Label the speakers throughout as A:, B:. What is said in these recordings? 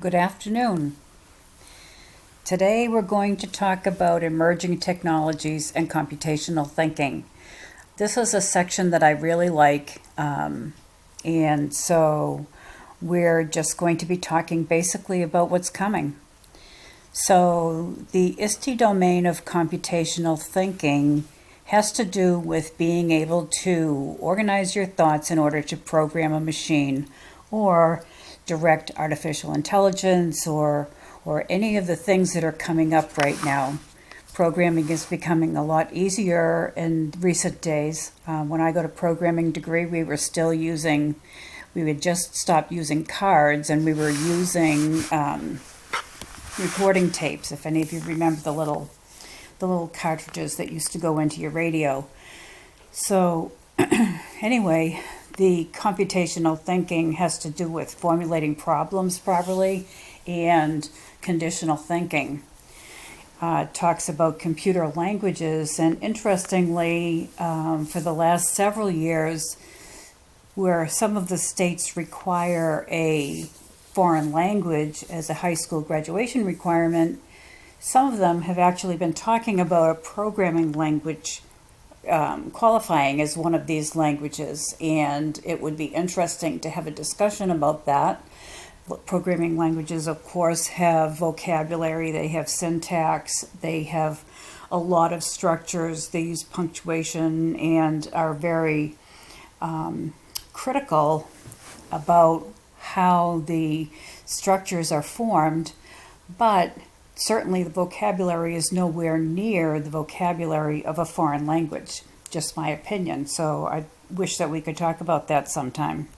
A: Good afternoon. Today we're going to talk about emerging technologies and computational thinking. This is a section that I really like, and so we're just going to be talking basically about what's coming. So the ISTE domain of computational thinking has to do with being able to organize your thoughts in order to program a machine or direct artificial intelligence or any of the things that are coming up right now. Programming is becoming a lot easier in recent days. When I got a programming degree, we had just stopped using cards and we were using recording tapes. If any of you remember the little cartridges that used to go into your radio. So anyway, the computational thinking has to do with formulating problems properly and conditional thinking. It talks about computer languages, and interestingly, for the last several years, where some of the states require a foreign language as a high school graduation requirement, some of them have actually been talking about a programming language qualifying as one of these languages, and it would be interesting to have a discussion about that. Programming languages, of course, have vocabulary, they have syntax, they have a lot of structures, they use punctuation, and are very critical about how the structures are formed, but certainly the vocabulary is nowhere near the vocabulary of a foreign language, just my opinion. So I wish that we could talk about that sometime.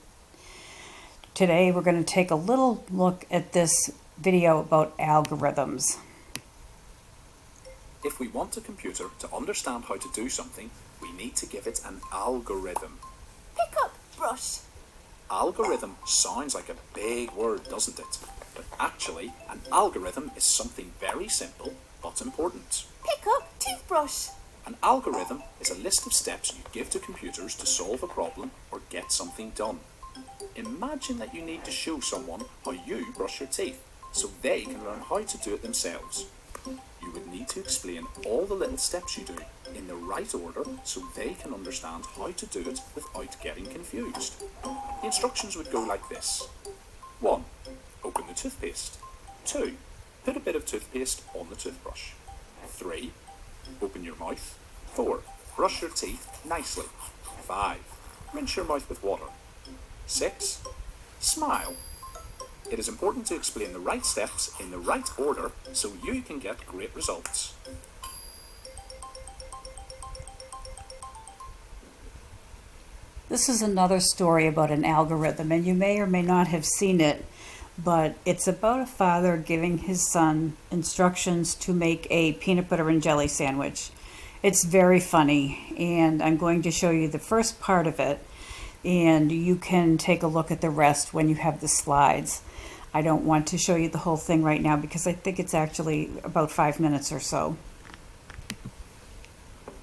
A: Today we're going to take a little look at this video about algorithms.
B: If we want a computer to understand how to do something, we need to give it an algorithm.
C: Pick up brush.
B: Algorithm sounds like a big word, doesn't it? But actually, an algorithm is something very simple but important.
C: Pick up toothbrush.
B: An algorithm is a list of steps you give to computers to solve a problem or get something done. Imagine that you need to show someone how you brush your teeth so they can learn how to do it themselves. You would need to explain all the little steps you do in the right order so they can understand how to do it without getting confused. The instructions would go like this. 1. Open the toothpaste. 2. Put a bit of toothpaste on the toothbrush. 3. Open your mouth. 4. Brush your teeth nicely. 5. Rinse your mouth with water. 6. Smile. It is important to explain the right steps in the right order so you can get great results.
A: This is another story about an algorithm, and you may or may not have seen it, but it's about a father giving his son instructions to make a peanut butter and jelly sandwich. It's very funny, and I'm going to show you the first part of it, and you can take a look at the rest when you have the slides. I don't want to show you the whole thing right now because I think it's actually about 5 minutes or so.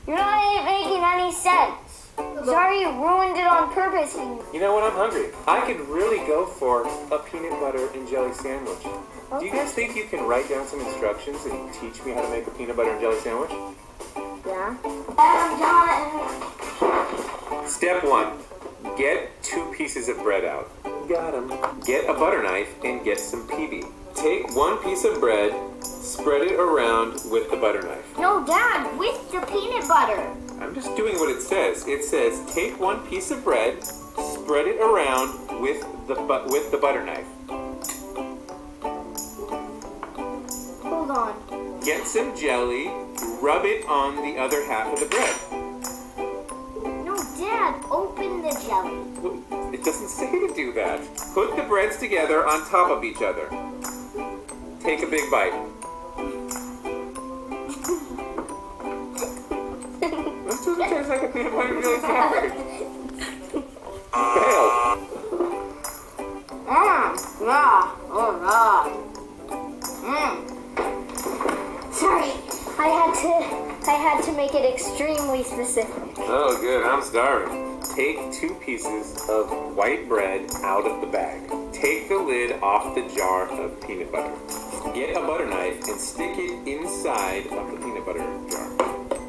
D: You're not making any sense. Sorry you ruined it on purpose.
E: You know what? I'm hungry. I could really go for a peanut butter and jelly sandwich. Do you guys think you can write down some instructions and teach me how to make a peanut butter and jelly sandwich?
D: Yeah.
E: Step 1. Get 2 pieces of bread out. Got 'em. Get a butter knife and get some PB. Take 1 piece of bread, spread it around with the butter knife.
D: No, Dad, with the peanut butter.
E: I'm just doing what it says. It says take 1 piece of bread, spread it around with the butter knife.
D: Hold on.
E: Get some jelly, rub it on the other half of the bread.
D: No, Dad, open the jelly.
E: It doesn't say to do that. Put the breads together on top of each other. Take a big bite. This doesn't taste like a peanut butter and jelly sandwich. Fail.
D: Yeah. Oh, yeah. Sorry, I had to I had to make it extremely specific.
E: Oh, good. I'm starving. Take 2 pieces of white bread out of the bag. Take the lid off the jar of peanut butter. Get a butter knife and stick it inside of the peanut butter jar.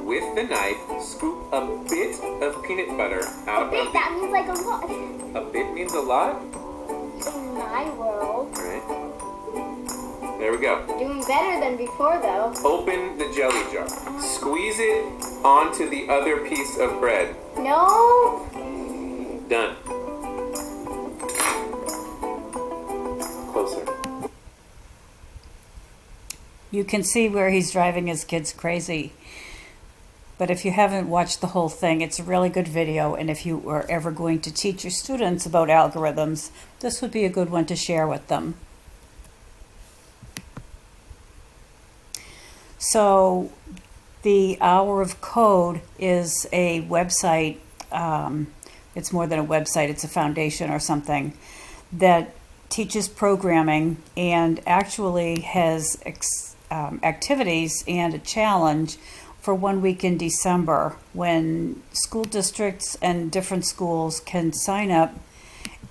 E: With the knife, scoop a bit of peanut butter out
D: Big,
E: of
D: that means like a lot.
E: A bit means a lot?
D: In my world.
E: Alright. There we go.
D: Doing better than before, though.
E: Open the jelly jar. Squeeze it onto the other piece of bread.
D: No.
E: Done. Closer.
A: You can see where he's driving his kids crazy. But if you haven't watched the whole thing, it's a really good video. And if you are ever going to teach your students about algorithms, this would be a good one to share with them. So the Hour of Code is a website. It's more than a website. It's a foundation or something that teaches programming and actually has activities and a challenge for 1 week in December when school districts and different schools can sign up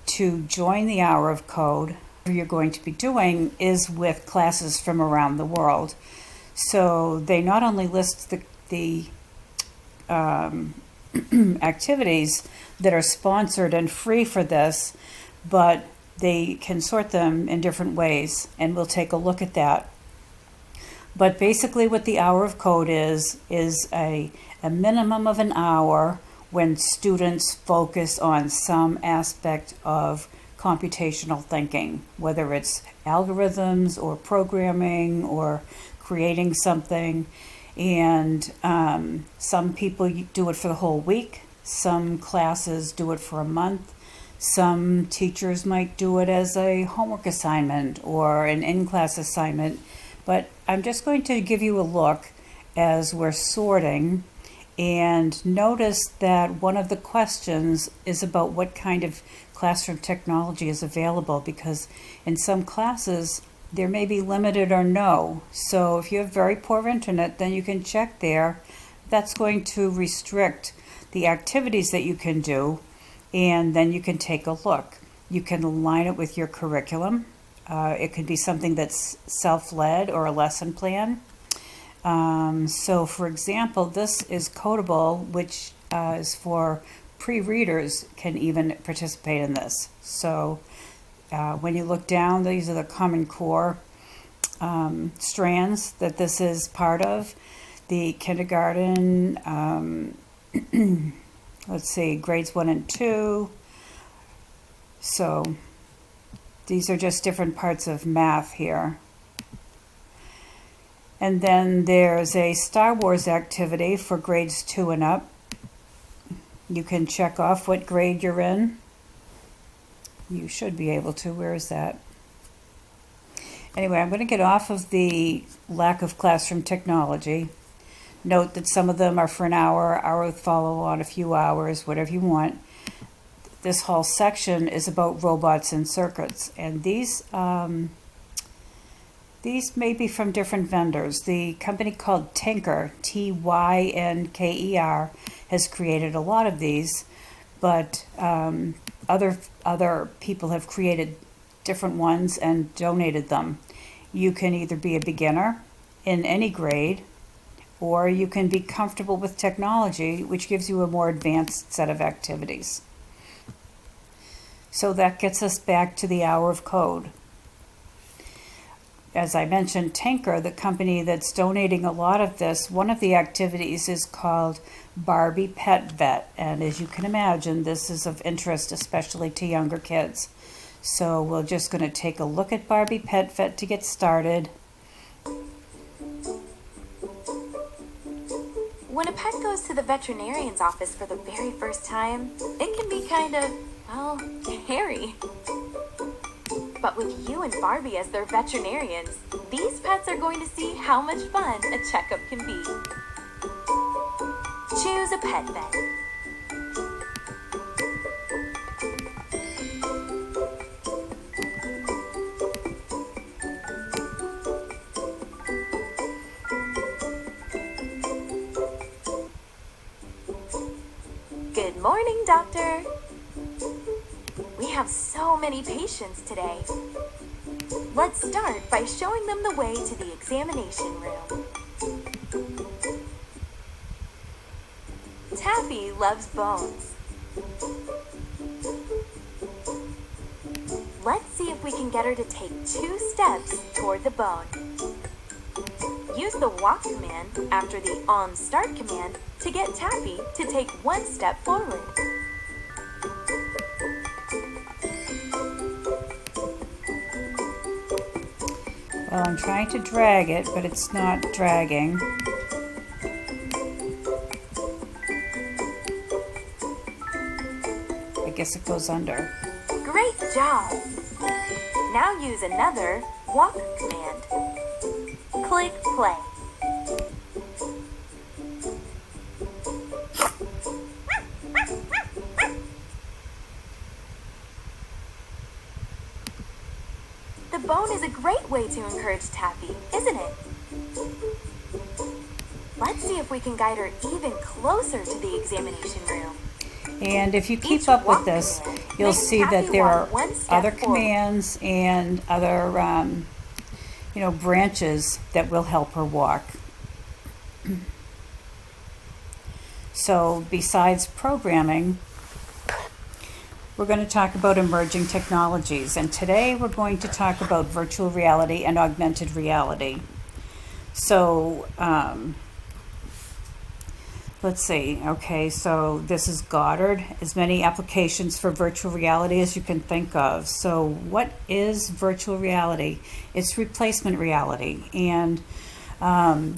A: to join the Hour of Code. What you're going to be doing is with classes from around the world. So they not only list the activities that are sponsored and free for this, but they can sort them in different ways, and we'll take a look at that. But basically what the Hour of Code is a minimum of an hour when students focus on some aspect of computational thinking, whether it's algorithms or programming or creating something. And some people do it for the whole week. Some classes do it for a month. Some teachers might do it as a homework assignment or an in-class assignment. But I'm just going to give you a look as we're sorting, and notice that one of the questions is about what kind of classroom technology is available, because in some classes there may be limited or no. So if you have very poor internet, then you can check there. That's going to restrict the activities that you can do, and then you can take a look. You can align it with your curriculum. It could be something that's self-led or a lesson plan. So for example, this is Codable, which is for pre-readers can even participate in this. So when you look down, these are the Common Core strands that this is part of. The kindergarten, let's see, grades 1 and 2. So these are just different parts of math here. And then there's a Star Wars activity for grades 2 and up. You can check off what grade you're in. You should be able to. Where is that? Anyway, I'm going to get off of the lack of classroom technology. Note that some of them are for an hour with follow-on, a few hours, whatever you want. This whole section is about robots and circuits, and these may be from different vendors. The company called Tynker, Tynker, has created a lot of these, but other people have created different ones and donated them. You can either be a beginner in any grade, or you can be comfortable with technology, which gives you a more advanced set of activities. So that gets us back to the Hour of Code. As I mentioned, Tynker, the company that's donating a lot of this, one of the activities is called Barbie Pet Vet. And as you can imagine, this is of interest, especially to younger kids. So we're just going to take a look at Barbie Pet Vet to get started.
F: When a pet goes to the veterinarian's office for the very first time, it can be kind of, well, hairy. But with you and Barbie as their veterinarians, these pets are going to see how much fun a checkup can be. Choose a pet vet. morning, doctor. We have so many patients today. Let's start by showing them the way to the examination room. Taffy loves bones. Let's see if we can get her to take 2 steps toward the bone. Use the walk command after the on start command to get Taffy to take 1 step forward.
A: Well, I'm trying to drag it, but it's not dragging. I guess it goes under.
F: Great job! Now use another walk command. Click play. The bone is a great way to encourage Taffy, isn't it? Let's see if we can guide her even closer to the examination room.
A: And if you keep
F: Each
A: up with
F: walk
A: this,
F: command
A: you'll
F: makes
A: see
F: Taffy
A: that there are
F: walk 1 step
A: other
F: forward.
A: commands and other, branches that will help her walk. So besides programming, we're going to talk about emerging technologies. And today we're going to talk about virtual reality and augmented reality. So, let's see. Okay, so this is Goddard. As many applications for virtual reality as you can think of. So what is virtual reality? It's replacement reality. And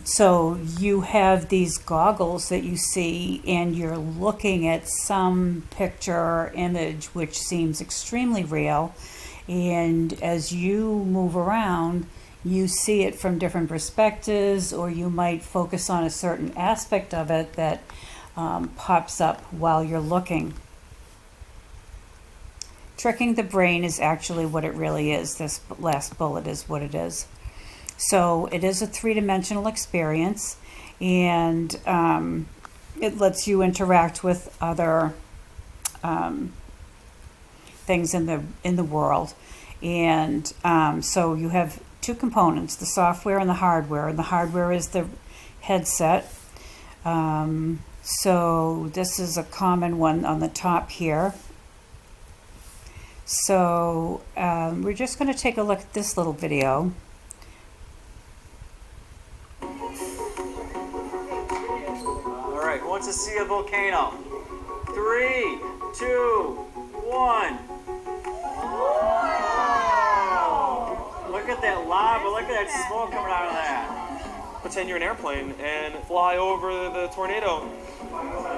A: so you have these goggles that you see and you're looking at some picture or image which seems extremely real. And as you move around, you see it from different perspectives, or you might focus on a certain aspect of it that pops up while you're looking. Tricking the brain is actually what it really is. This last bullet is what it is. So it is a 3-dimensional experience, and it lets you interact with other things in the world. And so you have 2 components, the software and the hardware. And the hardware is the headset. So this is a common one on the top here. So we're just going to take a look at this little video.
G: All right, who wants to see a volcano? 3, 2, 1. Look at that lava, look at that smoke coming out of that.
H: Pretend you're an airplane and fly over the tornado.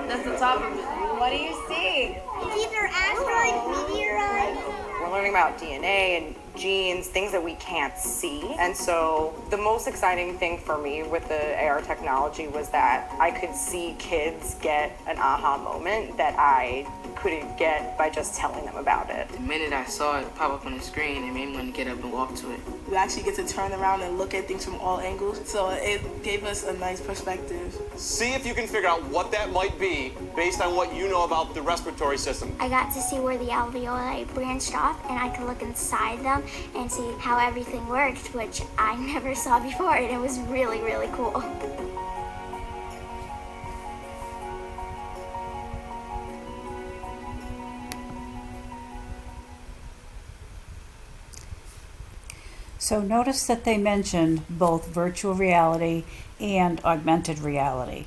I: That's the top of it. What do you see?
D: It's either asteroid, meteorite.
I: We're learning about DNA and genes, things that we can't see. And so the most exciting thing for me with the AR technology was that I could see kids get an aha moment that I couldn't get by just telling them about it.
J: The minute I saw it pop up on the screen, it made me want to get up and walk to it.
K: We actually get to turn around and look at things from all angles, so it gave us a nice perspective.
H: See if you can figure out what that might be based on what you know about the respiratory system.
D: I got to see where the alveoli branched off, and I could look inside them and see how everything worked, which I never saw before, and it was really, really cool.
A: So notice that they mentioned both virtual reality and augmented reality.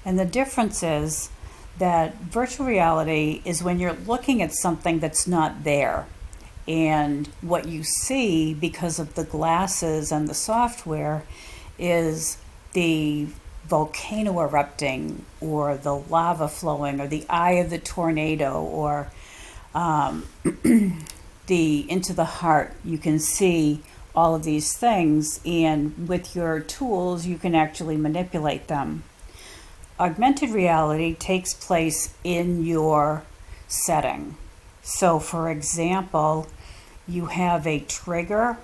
A: And the difference is that virtual reality is when you're looking at something that's not there. And what you see, because of the glasses and the software, is the volcano erupting, or the lava flowing, or the eye of the tornado, or the into the heart. You can see all of these things, and with your tools you can actually manipulate them. Augmented reality takes place in your setting. So for example, you have a trigger,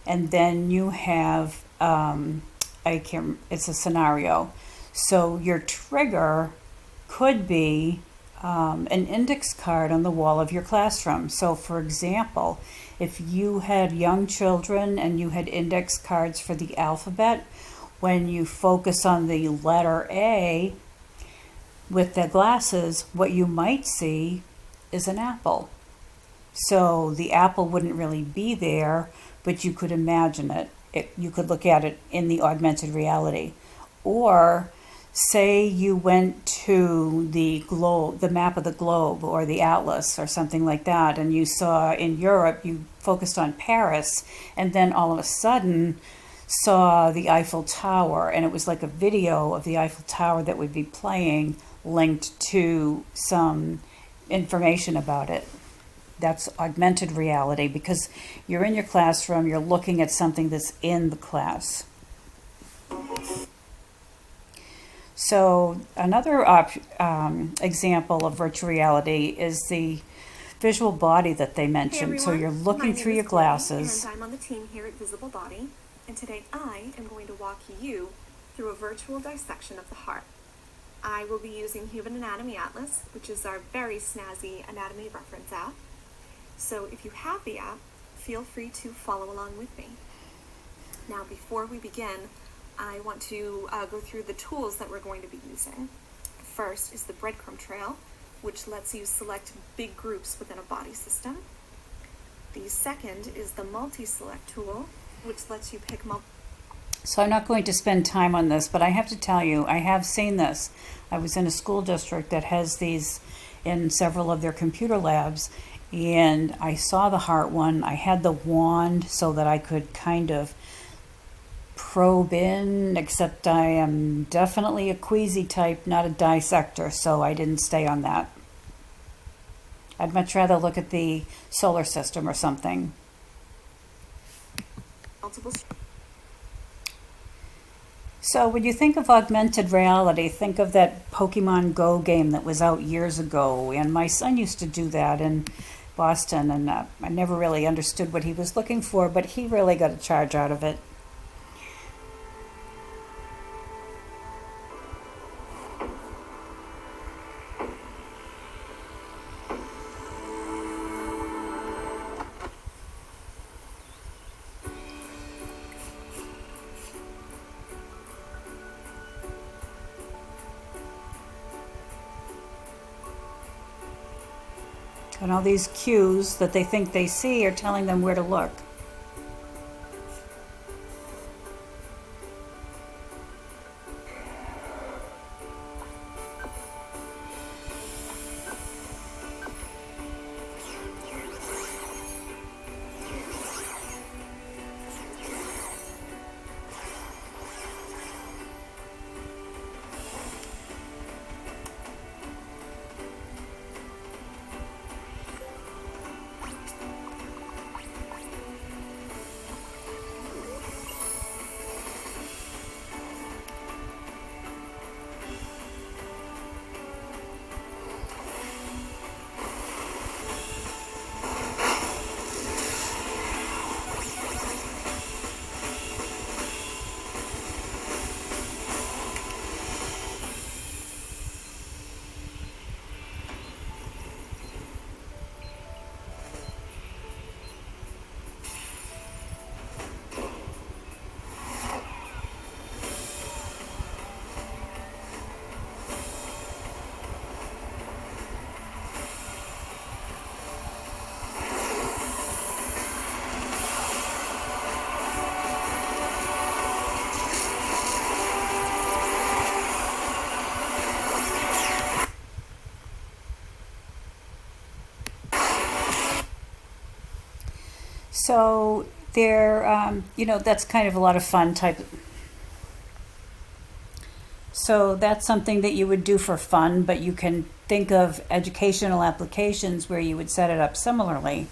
A: and then you have it's a scenario. So your trigger could be an index card on the wall of your classroom. So, for example, if you had young children and you had index cards for the alphabet, when you focus on the letter A with the glasses, what you might see is an apple. So the apple wouldn't really be there, but you could imagine it. You could look at it in the augmented reality. Or say you went to the globe, the map of the globe, or the atlas or something like that, and you saw in Europe, you focused on Paris, and then all of a sudden saw the Eiffel Tower, and it was like a video of the Eiffel Tower that would be playing linked to some information about it. That's augmented reality, because you're in your classroom, you're looking at something that's in the class. So another example of virtual reality is the visual body that they mentioned. So you're looking through your glasses.
L: And I'm on the team here at Visible Body, and today I am going to walk you through a virtual dissection of the heart. I will be using Human Anatomy Atlas, which is our very snazzy anatomy reference app. So if you have the app, feel free to follow along with me. Now, before we begin, I want to go through the tools that we're going to be using. First is the breadcrumb trail, which lets you select big groups within a body system. The second is the multi-select tool, which lets you pick
A: So I'm not going to spend time on this, but I have to tell you, I have seen this. I was in a school district that has these in several of their computer labs, and I saw the heart one. I had the wand so that I could kind of probe in, except I am definitely a queasy type, not a dissector, so I didn't stay on that. I'd much rather look at the solar system or something. So when you think of augmented reality, think of that Pokemon Go game that was out years ago, and my son used to do that in Boston, and I never really understood what he was looking for, but he really got a charge out of it. And all these cues that they think they see are telling them where to look. So they're, that's kind of a lot of fun type. So that's something that you would do for fun, but you can think of educational applications where you would set it up similarly.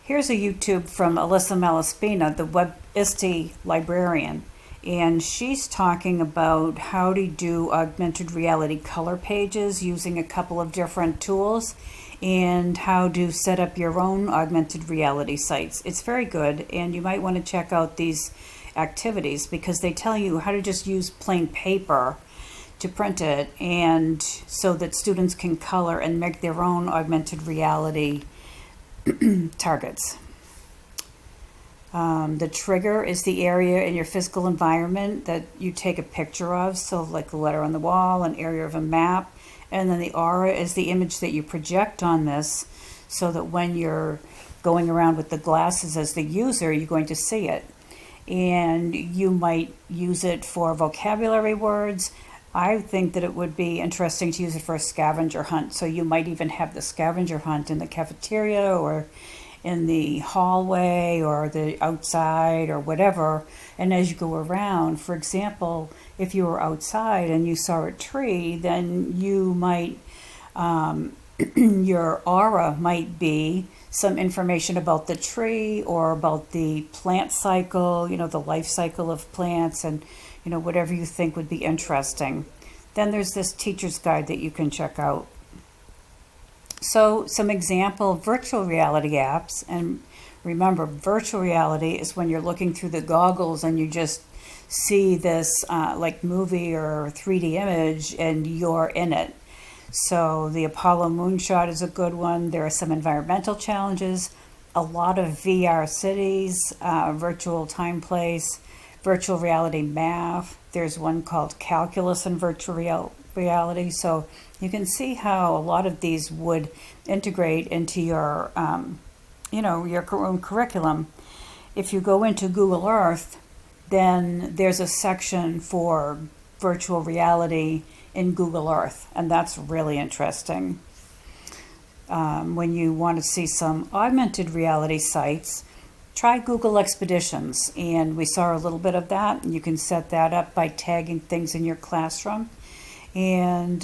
A: Here's a YouTube from Alyssa Malaspina, the WebISTE librarian, and she's talking about how to do augmented reality color pages using a couple of different tools, and how to set up your own augmented reality sites. It's very good, and you might want to check out these activities because they tell you how to just use plain paper to print it, and so that students can color and make their own augmented reality targets. The trigger is the area in your physical environment that you take a picture of, so like the letter on the wall, an area of a map, and then the aura is the image that you project on this, so that when you're going around with the glasses as the user, you're going to see it. And you might use it for vocabulary words. I think that it would be interesting to use it for a scavenger hunt. So you might even have the scavenger hunt in the cafeteria or in the hallway or the outside or whatever. And as you go around, for example, if you were outside and you saw a tree, then you might, your aura might be some information about the tree or about the plant cycle, the life cycle of plants, and whatever you think would be interesting. Then there's this teacher's guide that you can check out. So some example virtual reality apps, and remember, virtual reality is when you're looking through the goggles and you just see this like movie or 3D image and you're in it. So the Apollo Moonshot is a good one. There are some environmental challenges, a lot of VR cities, virtual time place, virtual reality math. There's one called calculus and virtual reality. So you can see how a lot of these would integrate into your, your own curriculum. If you go into Google Earth, then there's a section for virtual reality in Google Earth, and that's really interesting. When you want to see some augmented reality sites, try Google Expeditions, and we saw a little bit of that. You can set that up by tagging things in your classroom, and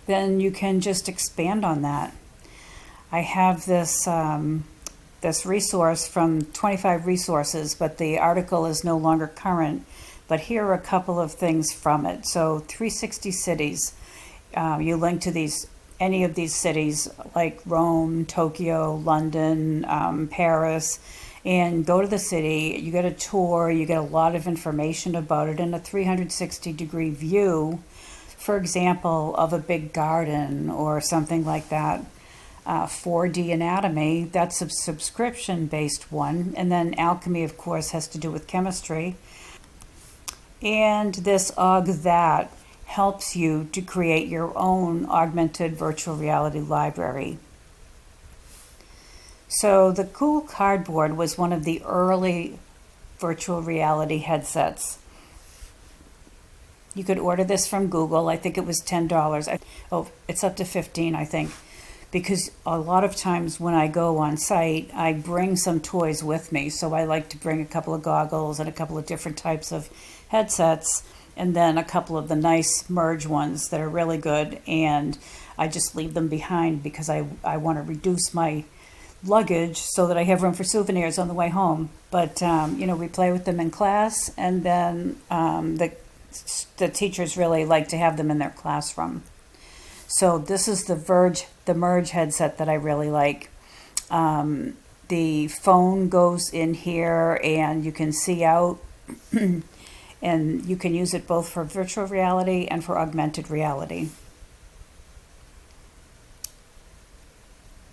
A: then you can just expand on that. I have this this resource from 25 Resources, but the article is no longer current. But here are a couple of things from it. So 360 cities, you link to any of these cities like Rome, Tokyo, London, Paris, and go to the city. You get a tour, you get a lot of information about it in a 360-degree view, for example, of a big garden or something like that. 4D Anatomy, that's a subscription-based one. And then Alchemy, of course, has to do with chemistry. And this That helps you to create your own augmented virtual reality library. So the Cool Cardboard was one of the early virtual reality headsets. You could order this from Google. I think it was $10. It's up to $15, I think. Because a lot of times when I go on site, I bring some toys with me. So I like to bring a couple of goggles and a couple of different types of headsets, and then a couple of the nice merge ones that are really good. And I just leave them behind because I want to reduce my luggage so that I have room for souvenirs on the way home. But, we play with them in class, and then the teachers really like to have them in their classroom. So this is the Merge headset that I really like. The phone goes in here and you can see out and you can use it both for virtual reality and for augmented reality.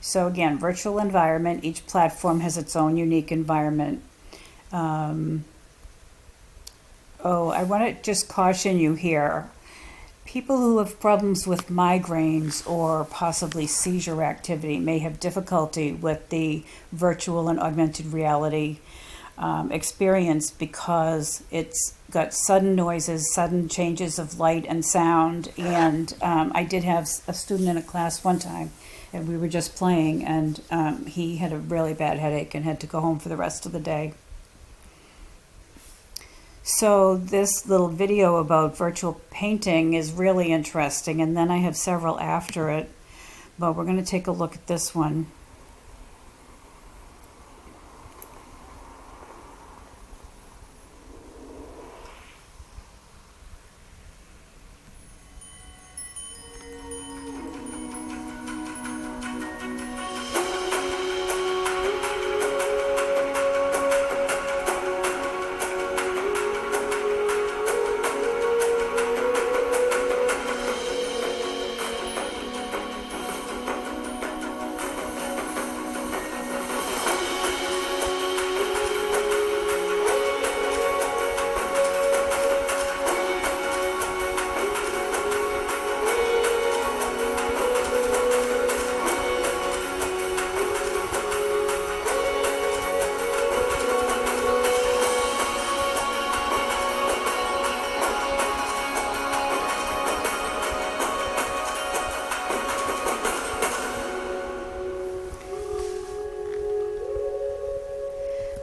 A: So again, virtual environment, each platform has its own unique environment. I want to just caution you here. People who have problems with migraines or possibly seizure activity may have difficulty with the virtual and augmented reality experience because it's got sudden noises, sudden changes of light and sound. And I did have a student in a class one time, and we were just playing, and he had a really bad headache and had to go home for the rest of the day. So this little video about virtual painting is really interesting, and then I have several after it, but we're going to take a look at this one.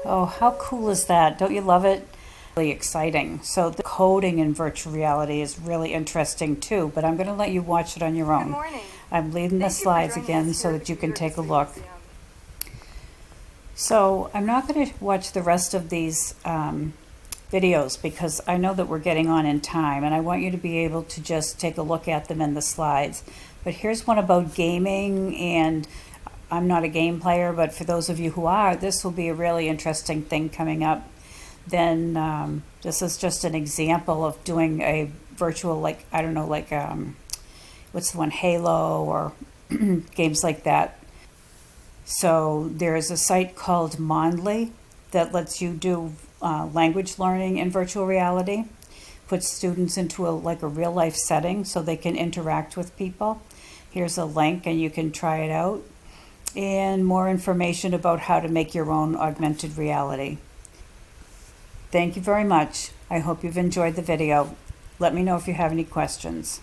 A: Oh, how cool is that? Don't you love it? Really exciting. So the coding in virtual reality is really interesting too, but I'm going to let you watch it on your own.
I: Good morning.
A: I'm leaving the slides again so that you can take a look. So I'm not going to watch the rest of these videos because I know that we're getting on in time and I want you to be able to just take a look at them in the slides. But here's one about gaming, and I'm not a game player, but for those of you who are, this will be a really interesting thing coming up. Then this is just an example of doing a virtual, like, I don't know, like, what's the one, Halo or games like that. So there's a site called Mondly that lets you do language learning in virtual reality, puts students into a real life setting so they can interact with people. Here's a link and you can try it out. And more information about how to make your own augmented reality. Thank you very much. I hope you've enjoyed the video. Let me know if you have any questions.